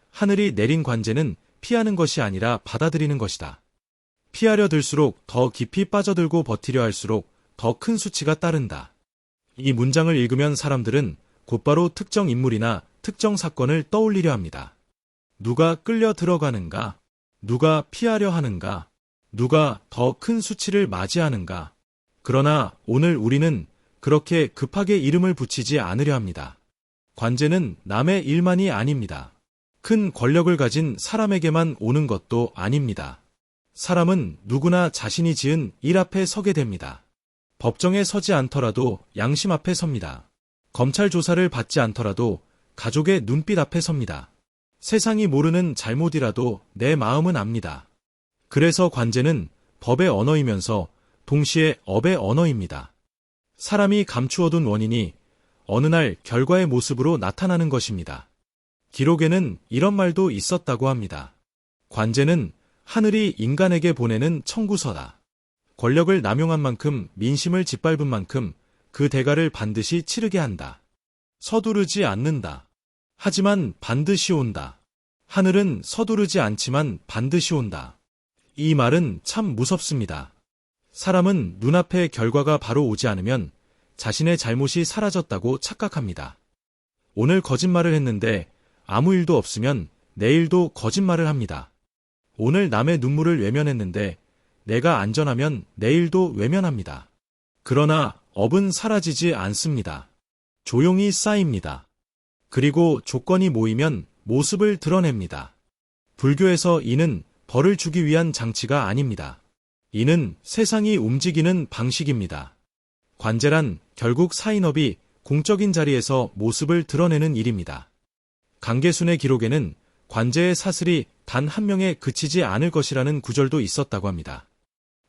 하늘이 내린 관제는 피하는 것이 아니라 받아들이는 것이다. 피하려 들수록 더 깊이 빠져들고 버티려 할수록 더 큰 수치가 따른다. 이 문장을 읽으면 사람들은 곧바로 특정 인물이나 특정 사건을 떠올리려 합니다. 누가 끌려 들어가는가? 누가 피하려 하는가? 누가 더 큰 수치를 맞이하는가? 그러나 오늘 우리는 그렇게 급하게 이름을 붙이지 않으려 합니다. 관제는 남의 일만이 아닙니다. 큰 권력을 가진 사람에게만 오는 것도 아닙니다. 사람은 누구나 자신이 지은 일 앞에 서게 됩니다. 법정에 서지 않더라도 양심 앞에 섭니다. 검찰 조사를 받지 않더라도 가족의 눈빛 앞에 섭니다. 세상이 모르는 잘못이라도 내 마음은 압니다. 그래서 관제는 법의 언어이면서 동시에 업의 언어입니다. 사람이 감추어둔 원인이 어느 날 결과의 모습으로 나타나는 것입니다. 기록에는 이런 말도 있었다고 합니다. 관제는 하늘이 인간에게 보내는 청구서다. 권력을 남용한 만큼 민심을 짓밟은 만큼 그 대가를 반드시 치르게 한다. 서두르지 않는다. 하지만 반드시 온다. 하늘은 서두르지 않지만 반드시 온다. 이 말은 참 무섭습니다. 사람은 눈앞에 결과가 바로 오지 않으면 자신의 잘못이 사라졌다고 착각합니다. 오늘 거짓말을 했는데 아무 일도 없으면 내일도 거짓말을 합니다. 오늘 남의 눈물을 외면했는데 내가 안전하면 내일도 외면합니다. 그러나 업은 사라지지 않습니다. 조용히 쌓입니다. 그리고 조건이 모이면 모습을 드러냅니다. 불교에서 이는 벌을 주기 위한 장치가 아닙니다. 이는 세상이 움직이는 방식입니다. 관제란 결국 사인업이 공적인 자리에서 모습을 드러내는 일입니다. 강계순의 기록에는 관제의 사슬이 단 한 명에 그치지 않을 것이라는 구절도 있었다고 합니다.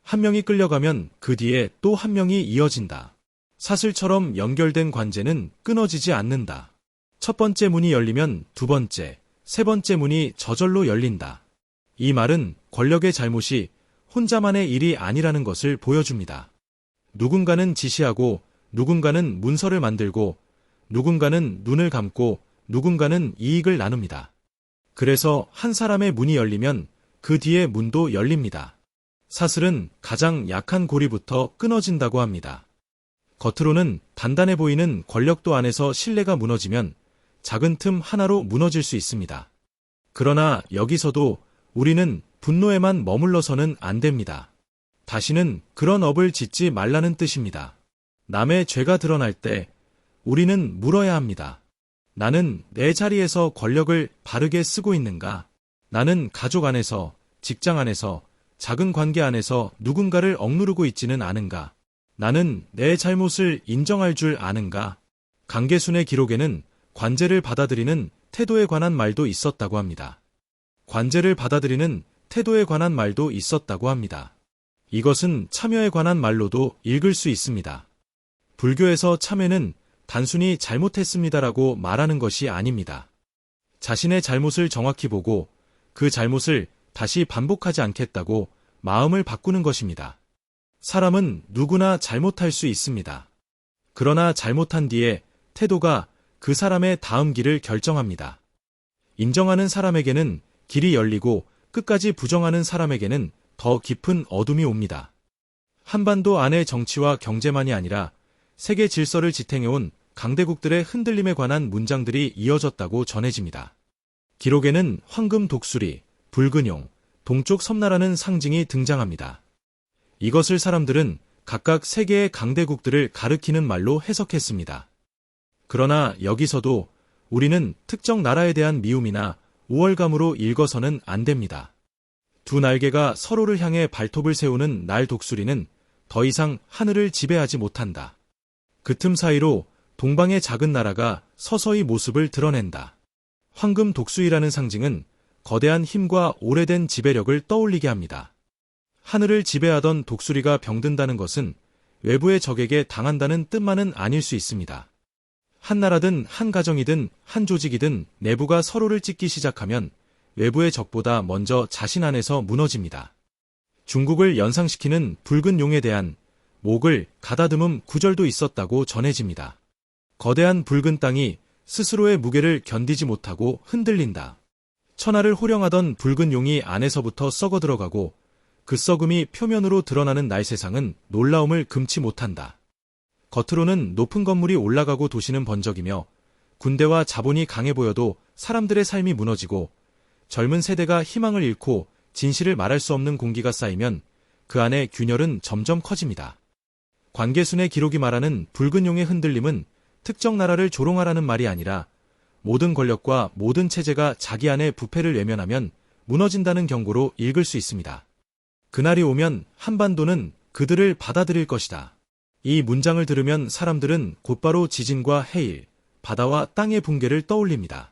한 명이 끌려가면 그 뒤에 또 한 명이 이어진다. 사슬처럼 연결된 관제는 끊어지지 않는다. 첫 번째 문이 열리면 두 번째, 세 번째 문이 저절로 열린다. 이 말은 권력의 잘못이 혼자만의 일이 아니라는 것을 보여줍니다. 누군가는 지시하고 누군가는 문서를 만들고 누군가는 눈을 감고 누군가는 이익을 나눕니다. 그래서 한 사람의 문이 열리면 그 뒤에 문도 열립니다. 사슬은 가장 약한 고리부터 끊어진다고 합니다. 겉으로는 단단해 보이는 권력도 안에서 신뢰가 무너지면 작은 틈 하나로 무너질 수 있습니다. 그러나 여기서도 우리는 분노에만 머물러서는 안 됩니다. 다시는 그런 업을 짓지 말라는 뜻입니다. 남의 죄가 드러날 때 우리는 물어야 합니다. 나는 내 자리에서 권력을 바르게 쓰고 있는가? 나는 가족 안에서, 직장 안에서, 작은 관계 안에서 누군가를 억누르고 있지는 않은가? 나는 내 잘못을 인정할 줄 아는가? 강계순의 기록에는 관제를 받아들이는 태도에 관한 말도 있었다고 합니다. 관제를 받아들이는 태도에 관한 말도 있었다고 합니다. 이것은 참여에 관한 말로도 읽을 수 있습니다. 불교에서 참회는 단순히 잘못했습니다라고 말하는 것이 아닙니다. 자신의 잘못을 정확히 보고 그 잘못을 다시 반복하지 않겠다고 마음을 바꾸는 것입니다. 사람은 누구나 잘못할 수 있습니다. 그러나 잘못한 뒤에 태도가 그 사람의 다음 길을 결정합니다. 인정하는 사람에게는 길이 열리고 끝까지 부정하는 사람에게는 더 깊은 어둠이 옵니다. 한반도 안의 정치와 경제만이 아니라 세계 질서를 지탱해온 강대국들의 흔들림에 관한 문장들이 이어졌다고 전해집니다. 기록에는 황금 독수리, 붉은 용, 동쪽 섬나라는 상징이 등장합니다. 이것을 사람들은 각각 세계의 강대국들을 가리키는 말로 해석했습니다. 그러나 여기서도 우리는 특정 나라에 대한 미움이나 우월감으로 읽어서는 안 됩니다. 두 날개가 서로를 향해 발톱을 세우는 날 독수리는 더 이상 하늘을 지배하지 못한다. 그 틈 사이로 동방의 작은 나라가 서서히 모습을 드러낸다. 황금 독수리라는 상징은 거대한 힘과 오래된 지배력을 떠올리게 합니다. 하늘을 지배하던 독수리가 병든다는 것은 외부의 적에게 당한다는 뜻만은 아닐 수 있습니다. 한 나라든 한 가정이든 한 조직이든 내부가 서로를 찢기 시작하면 외부의 적보다 먼저 자신 안에서 무너집니다. 중국을 연상시키는 붉은 용에 대한 목을 가다듬은 구절도 있었다고 전해집니다. 거대한 붉은 땅이 스스로의 무게를 견디지 못하고 흔들린다. 천하를 호령하던 붉은 용이 안에서부터 썩어 들어가고 그 썩음이 표면으로 드러나는 날 세상은 놀라움을 금치 못한다. 겉으로는 높은 건물이 올라가고 도시는 번쩍이며 군대와 자본이 강해 보여도 사람들의 삶이 무너지고 젊은 세대가 희망을 잃고 진실을 말할 수 없는 공기가 쌓이면 그 안에 균열은 점점 커집니다. 관계순의 기록이 말하는 붉은 용의 흔들림은 특정 나라를 조롱하라는 말이 아니라 모든 권력과 모든 체제가 자기 안에 부패를 외면하면 무너진다는 경고로 읽을 수 있습니다. 그날이 오면 한반도는 그들을 받아들일 것이다. 이 문장을 들으면 사람들은 곧바로 지진과 해일, 바다와 땅의 붕괴를 떠올립니다.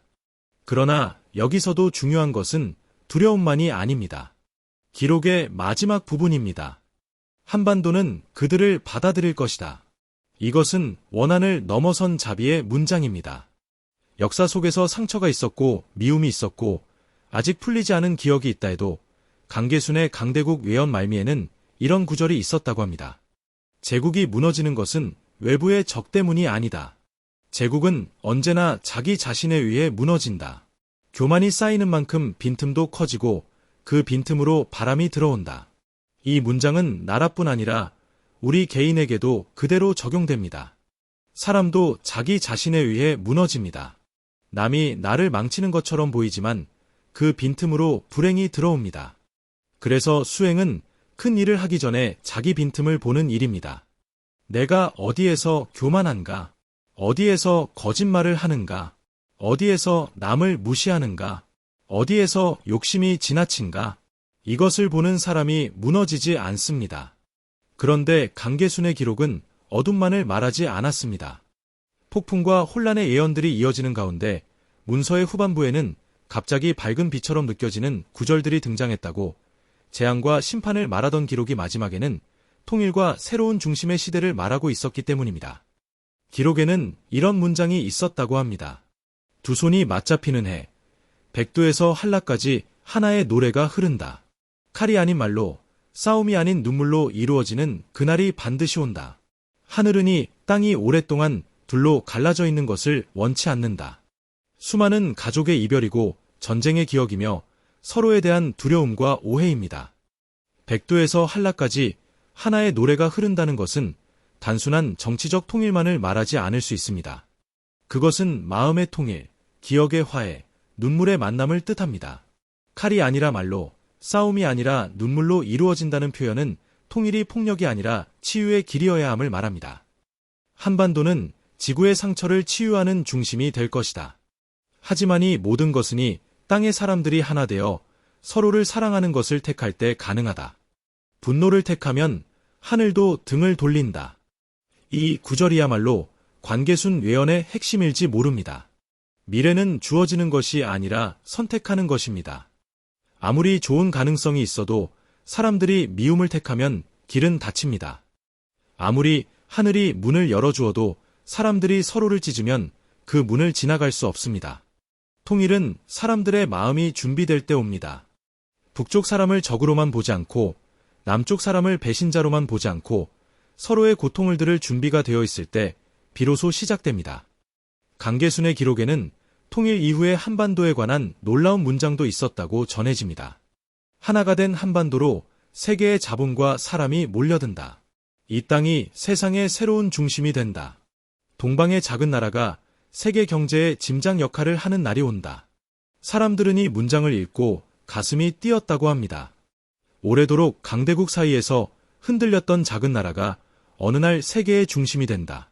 그러나 여기서도 중요한 것은 두려움만이 아닙니다. 기록의 마지막 부분입니다. 한반도는 그들을 받아들일 것이다. 이것은 원한을 넘어선 자비의 문장입니다. 역사 속에서 상처가 있었고 미움이 있었고 아직 풀리지 않은 기억이 있다 해도 강계순의 강대국 외연 말미에는 이런 구절이 있었다고 합니다. 제국이 무너지는 것은 외부의 적 때문이 아니다. 제국은 언제나 자기 자신에 의해 무너진다. 교만이 쌓이는 만큼 빈틈도 커지고 그 빈틈으로 바람이 들어온다. 이 문장은 나라뿐 아니라 우리 개인에게도 그대로 적용됩니다. 사람도 자기 자신에 의해 무너집니다. 남이 나를 망치는 것처럼 보이지만 그 빈틈으로 불행이 들어옵니다. 그래서 수행은 큰 일을 하기 전에 자기 빈틈을 보는 일입니다. 내가 어디에서 교만한가? 어디에서 거짓말을 하는가? 어디에서 남을 무시하는가? 어디에서 욕심이 지나친가? 이것을 보는 사람이 무너지지 않습니다. 그런데 강계순의 기록은 어둠만을 말하지 않았습니다. 폭풍과 혼란의 예언들이 이어지는 가운데 문서의 후반부에는 갑자기 밝은 빛처럼 느껴지는 구절들이 등장했다고 재앙과 심판을 말하던 기록이 마지막에는 통일과 새로운 중심의 시대를 말하고 있었기 때문입니다. 기록에는 이런 문장이 있었다고 합니다. 두 손이 맞잡히는 해, 백두에서 한라까지 하나의 노래가 흐른다. 칼이 아닌 말로, 싸움이 아닌 눈물로 이루어지는 그날이 반드시 온다. 하늘은이 땅이 오랫동안 둘로 갈라져 있는 것을 원치 않는다. 수많은 가족의 이별이고 전쟁의 기억이며 서로에 대한 두려움과 오해입니다. 백두에서 한라까지 하나의 노래가 흐른다는 것은 단순한 정치적 통일만을 말하지 않을 수 있습니다. 그것은 마음의 통일, 기억의 화해, 눈물의 만남을 뜻합니다. 칼이 아니라 말로, 싸움이 아니라 눈물로 이루어진다는 표현은 통일이 폭력이 아니라 치유의 길이어야 함을 말합니다. 한반도는 지구의 상처를 치유하는 중심이 될 것이다. 하지만 이 모든 것은 땅의 사람들이 하나 되어 서로를 사랑하는 것을 택할 때 가능하다. 분노를 택하면 하늘도 등을 돌린다. 이 구절이야말로 관계순 외연의 핵심일지 모릅니다. 미래는 주어지는 것이 아니라 선택하는 것입니다. 아무리 좋은 가능성이 있어도 사람들이 미움을 택하면 길은 닫힙니다. 아무리 하늘이 문을 열어주어도 사람들이 서로를 찢으면 그 문을 지나갈 수 없습니다. 통일은 사람들의 마음이 준비될 때 옵니다. 북쪽 사람을 적으로만 보지 않고 남쪽 사람을 배신자로만 보지 않고 서로의 고통을 들을 준비가 되어 있을 때 비로소 시작됩니다. 강계순의 기록에는 통일 이후의 한반도에 관한 놀라운 문장도 있었다고 전해집니다. 하나가 된 한반도로 세계의 자본과 사람이 몰려든다. 이 땅이 세상의 새로운 중심이 된다. 동방의 작은 나라가 세계 경제의 짐작 역할을 하는 날이 온다. 사람들은 이 문장을 읽고 가슴이 뛰었다고 합니다. 오래도록 강대국 사이에서 흔들렸던 작은 나라가 어느 날 세계의 중심이 된다.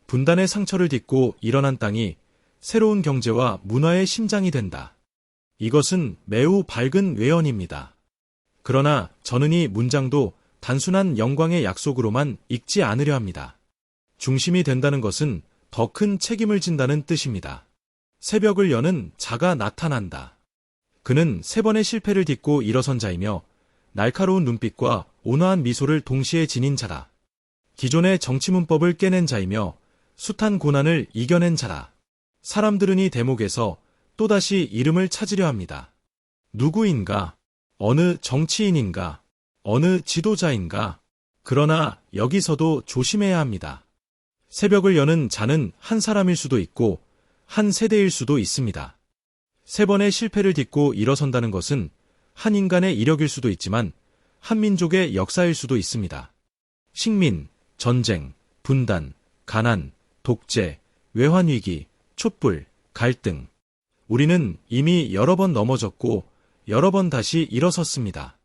분단의 상처를 딛고 일어난 땅이 새로운 경제와 문화의 심장이 된다. 이것은 매우 밝은 외언입니다. 그러나 저는 이 문장도 단순한 영광의 약속으로만 읽지 않으려 합니다. 중심이 된다는 것은 더 큰 책임을 진다는 뜻입니다. 새벽을 여는 자가 나타난다. 그는 3번의 실패를 딛고 일어선 자이며 날카로운 눈빛과 온화한 미소를 동시에 지닌 자다. 기존의 정치문법을 깨낸 자이며 숱한 고난을 이겨낸 자다. 사람들은 이 대목에서 또다시 이름을 찾으려 합니다. 누구인가? 어느 정치인인가? 어느 지도자인가? 그러나 여기서도 조심해야 합니다. 새벽을 여는 자는 한 사람일 수도 있고 한 세대일 수도 있습니다. 3번의 실패를 딛고 일어선다는 것은 한 인간의 이력일 수도 있지만 한 민족의 역사일 수도 있습니다. 식민, 전쟁, 분단, 가난, 독재, 외환위기, 촛불, 갈등. 우리는 이미 여러 번 넘어졌고 여러 번 다시 일어섰습니다.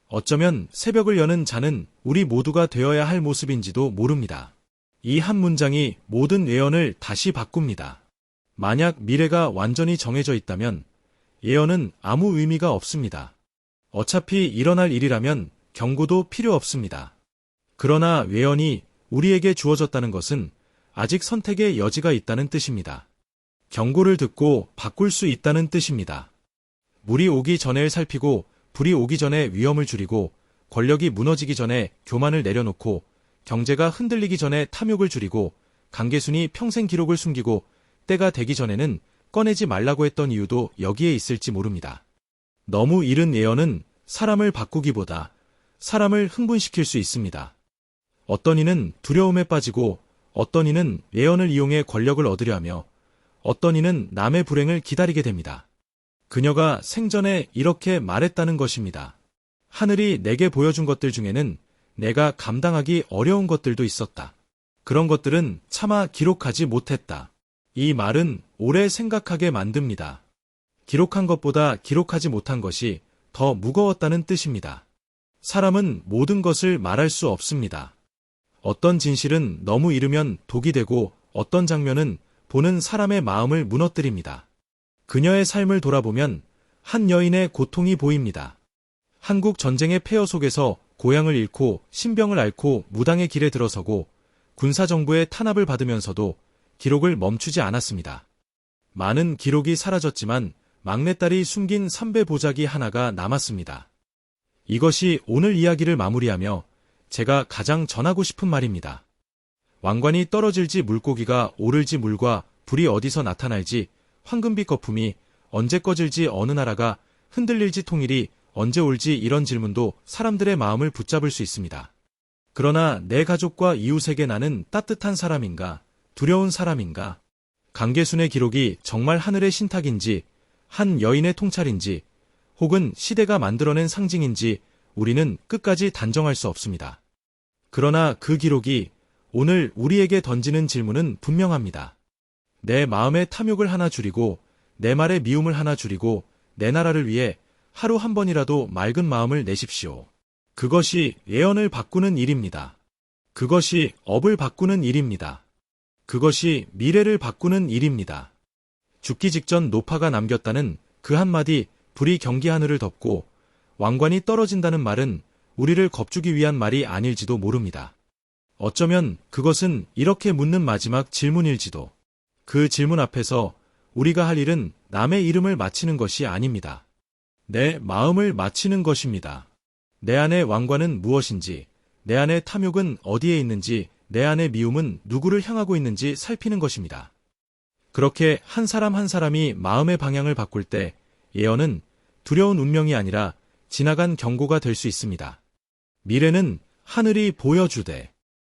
어쩌면 새벽을 여는 자는 우리 모두가 되어야 할 모습인지도 모릅니다. 이 한 문장이 모든 예언을 다시 바꿉니다. 만약 미래가 완전히 정해져 있다면 예언은 아무 의미가 없습니다. 어차피 일어날 일이라면 경고도 필요 없습니다. 그러나 예언이 우리에게 주어졌다는 것은 아직 선택의 여지가 있다는 뜻입니다. 경고를 듣고 바꿀 수 있다는 뜻입니다. 물이 오기 전에 살피고 불이 오기 전에 위험을 줄이고 권력이 무너지기 전에 교만을 내려놓고 경제가 흔들리기 전에 탐욕을 줄이고 강계순이 평생 기록을 숨기고 때가 되기 전에는 꺼내지 말라고 했던 이유도 여기에 있을지 모릅니다. 너무 이른 예언은 사람을 바꾸기보다 사람을 흥분시킬 수 있습니다. 어떤 이는 두려움에 빠지고 어떤 이는 예언을 이용해 권력을 얻으려 하며 어떤 이는 남의 불행을 기다리게 됩니다. 그녀가 생전에 이렇게 말했다는 것입니다. 하늘이 내게 보여준 것들 중에는 내가 감당하기 어려운 것들도 있었다. 그런 것들은 차마 기록하지 못했다. 이 말은 오래 생각하게 만듭니다. 기록한 것보다 기록하지 못한 것이 더 무거웠다는 뜻입니다. 사람은 모든 것을 말할 수 없습니다. 어떤 진실은 너무 이르면 독이 되고 어떤 장면은 보는 사람의 마음을 무너뜨립니다. 그녀의 삶을 돌아보면 한 여인의 고통이 보입니다. 한국 전쟁의 폐허 속에서 고향을 잃고 신병을 앓고 무당의 길에 들어서고 군사정부의 탄압을 받으면서도 기록을 멈추지 않았습니다. 많은 기록이 사라졌지만 막내딸이 숨긴 삼배 보자기 하나가 남았습니다. 이것이 오늘 이야기를 마무리하며 제가 가장 전하고 싶은 말입니다. 왕관이 떨어질지 물고기가 오를지 물과 불이 어디서 나타날지 황금빛 거품이 언제 꺼질지 어느 나라가 흔들릴지 통일이 언제 올지 이런 질문도 사람들의 마음을 붙잡을 수 있습니다. 그러나 내 가족과 이웃에게 나는 따뜻한 사람인가, 두려운 사람인가? 강계순의 기록이 정말 하늘의 신탁인지, 한 여인의 통찰인지, 혹은 시대가 만들어낸 상징인지 우리는 끝까지 단정할 수 없습니다. 그러나 그 기록이 오늘 우리에게 던지는 질문은 분명합니다. 내 마음의 탐욕을 하나 줄이고, 내 말의 미움을 하나 줄이고, 내 나라를 위해 하루 한 번이라도 맑은 마음을 내십시오. 그것이 예언을 바꾸는 일입니다. 그것이 업을 바꾸는 일입니다. 그것이 미래를 바꾸는 일입니다. 죽기 직전 노파가 남겼다는 그 한마디 불이 경기 하늘을 덮고 왕관이 떨어진다는 말은 우리를 겁주기 위한 말이 아닐지도 모릅니다. 어쩌면 그것은 이렇게 묻는 마지막 질문일지도. 그 질문 앞에서 우리가 할 일은 남의 이름을 맞히는 것이 아닙니다. 내 마음을 맞히는 것입니다. 내 안의 왕관은 무엇인지, 내 안의 탐욕은 어디에 있는지, 내 안의 미움은 누구를 향하고 있는지 살피는 것입니다. 그렇게 한 사람 한 사람이 마음의 방향을 바꿀 때 예언은 두려운 운명이 아니라 지나간 경고가 될 수 있습니다. 미래는 하늘이 보여주되